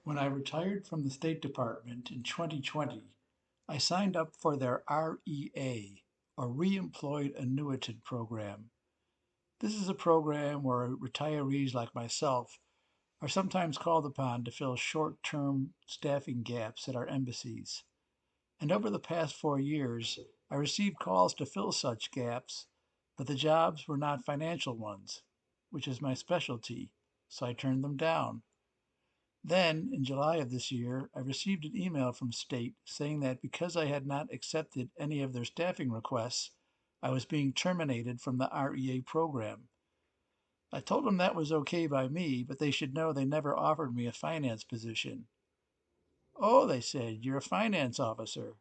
When I retired from the State Department in 2020, I signed up for their REA, or Reemployed Annuitant Program. This is a program where retirees like myself are sometimes called upon to fill short term staffing gaps at our embassies. And over the past 4 years, I received calls to fill such gaps, but the jobs were not financial ones, which is my specialty, so I turned them down. Then, in July of this year, I received an email from State saying that because I had not accepted any of their staffing requests, I was being terminated from the REA program. I told them that was okay by me, but they should know they never offered me a finance position. Oh, they said, you're a finance officer.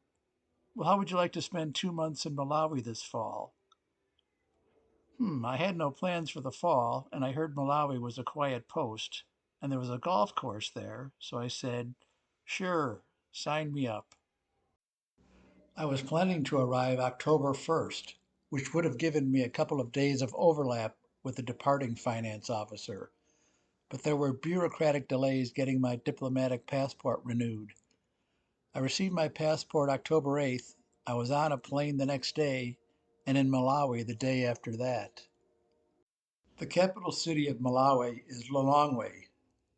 Well, how would you like to spend 2 months in Malawi this fall? I had no plans for the fall, and I heard Malawi was a quiet post, and there was a golf course there, so I said, sure, sign me up. I was planning to arrive October 1st, which would have given me a couple of days of overlap with the departing finance officer, but there were bureaucratic delays getting my diplomatic passport renewed. I received my passport October 8th. I was on a plane the next day and in Malawi the day after that. The capital city of Malawi is Lilongwe,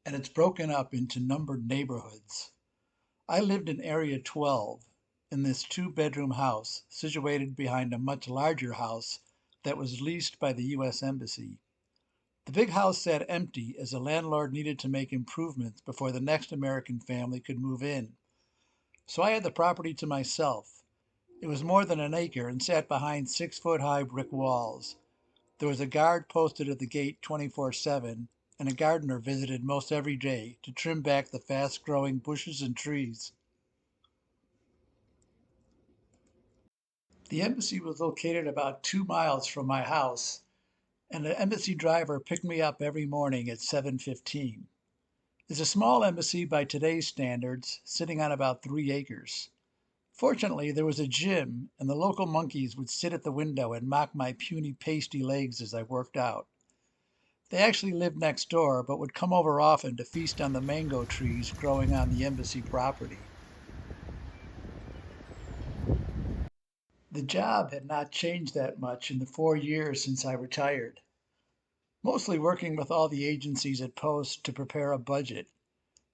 and it's broken up into numbered neighborhoods. I lived in Area 12 in this two-bedroom house situated behind a much larger house that was leased by the U.S. Embassy. The big house sat empty as the landlord needed to make improvements before the next American family could move in. So I had the property to myself. It was more than an acre and sat behind 6-foot high brick walls. There was a guard posted at the gate 24/7, and a gardener visited most every day to trim back the fast growing bushes and trees. The embassy was located about 2 miles from my house, and the embassy driver picked me up every morning at 7:15. It's a small embassy by today's standards, sitting on about 3 acres. Fortunately, there was a gym, and the local monkeys would sit at the window and mock my puny, pasty legs as I worked out. They actually lived next door, but would come over often to feast on the mango trees growing on the embassy property. The job had not changed that much in the 4 years since I retired, mostly working with all the agencies at post to prepare a budget.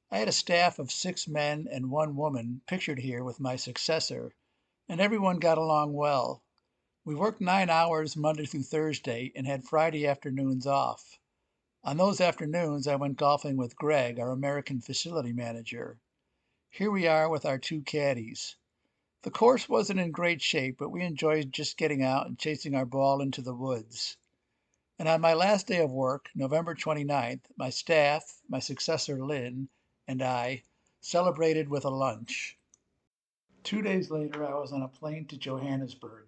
I had a staff of 6 men and 1 woman pictured here with my successor, and everyone got along well. We worked 9 hours Monday through Thursday and had Friday afternoons off. On those afternoons, I went golfing with Greg, our American facility manager. Here we are with our 2 caddies. The course wasn't in great shape, but we enjoyed just getting out and chasing our ball into the woods. And on my last day of work, November 29th, my staff, my successor Lynn, and I celebrated with a lunch. 2 days later, I was on a plane to Johannesburg.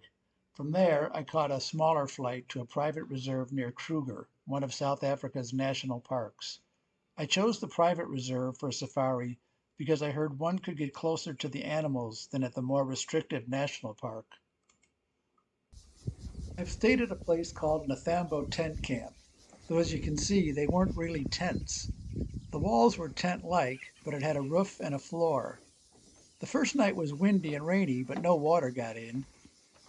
From there, I caught a smaller flight to a private reserve near Kruger, one of South Africa's national parks. I chose the private reserve for a safari because I heard one could get closer to the animals than at the more restrictive national park. I've stayed at a place called Nathambo Tent Camp, though as you can see, they weren't really tents. The walls were tent-like, but it had a roof and a floor. The first night was windy and rainy, but no water got in.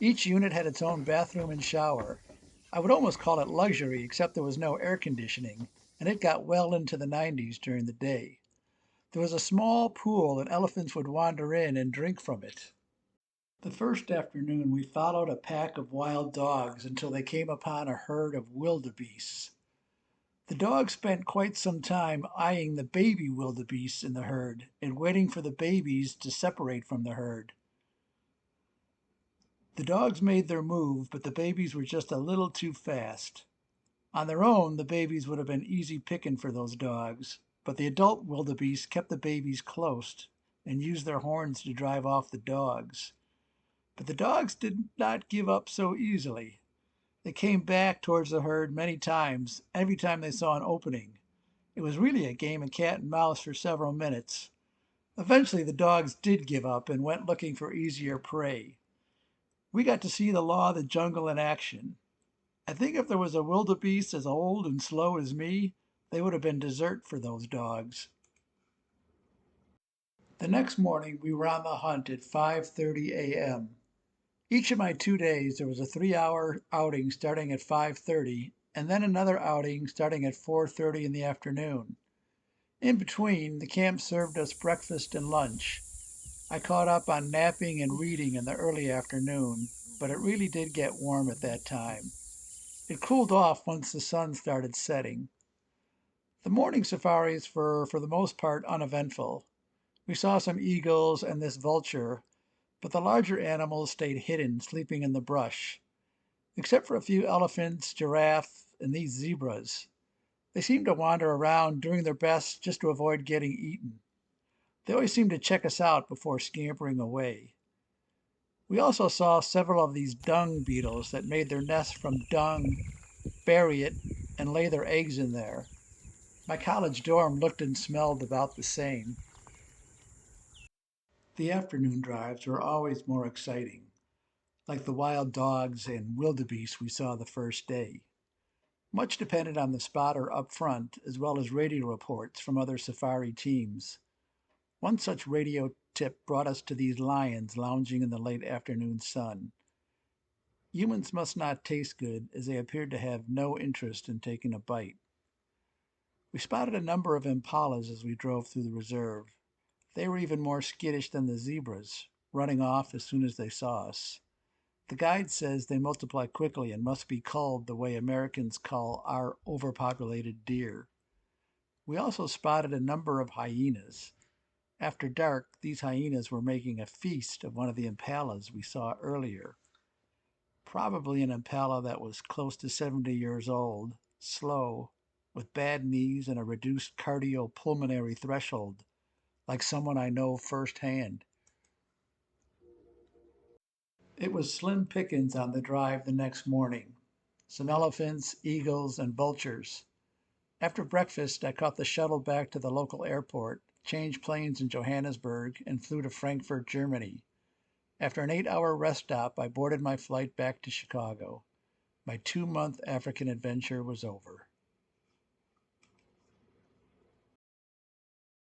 Each unit had its own bathroom and shower. I would almost call it luxury, except there was no air conditioning, and it got well into the 90s during the day. There was a small pool, and elephants would wander in and drink from it. The first afternoon, we followed a pack of wild dogs until they came upon a herd of wildebeests. The dogs spent quite some time eyeing the baby wildebeests in the herd and waiting for the babies to separate from the herd. The dogs made their move, but the babies were just a little too fast. On their own, the babies would have been easy picking for those dogs, but the adult wildebeests kept the babies close and used their horns to drive off the dogs. But the dogs did not give up so easily. They came back towards the herd many times, every time they saw an opening. It was really a game of cat and mouse for several minutes. Eventually, the dogs did give up and went looking for easier prey. We got to see the law of the jungle in action. I think if there was a wildebeest as old and slow as me, they would have been dessert for those dogs. The next morning we were on the hunt at 5:30 a.m. Each of my 2 days there was a 3-hour outing starting at 5:30 and then another outing starting at 4:30 in the afternoon. In between, the camp served us breakfast and lunch. I caught up on napping and reading in the early afternoon, but it really did get warm at that time. It cooled off once the sun started setting. The morning safaris were, for the most part, uneventful. We saw some eagles and this vulture, but the larger animals stayed hidden, sleeping in the brush. Except for a few elephants, giraffes, and these zebras. They seemed to wander around, doing their best just to avoid getting eaten. They always seemed to check us out before scampering away. We also saw several of these dung beetles that made their nests from dung, bury it, and lay their eggs in there. My college dorm looked and smelled about the same. The afternoon drives were always more exciting, like the wild dogs and wildebeest we saw the first day. Much depended on the spotter up front, as well as radio reports from other safari teams. One such radio tip brought us to these lions lounging in the late afternoon sun. Humans must not taste good, as they appeared to have no interest in taking a bite. We spotted a number of impalas as we drove through the reserve. They were even more skittish than the zebras, running off as soon as they saw us. The guide says they multiply quickly and must be culled the way Americans cull our overpopulated deer. We also spotted a number of hyenas. After dark, these hyenas were making a feast of one of the impalas we saw earlier. Probably an impala that was close to 70 years old, slow, with bad knees and a reduced cardiopulmonary threshold, like someone I know firsthand. It was slim pickings on the drive the next morning. Some elephants, eagles, and vultures. After breakfast, I caught the shuttle back to the local airport, changed planes in Johannesburg, and flew to Frankfurt, Germany. After an 8-hour rest stop, I boarded my flight back to Chicago. My 2-month African adventure was over.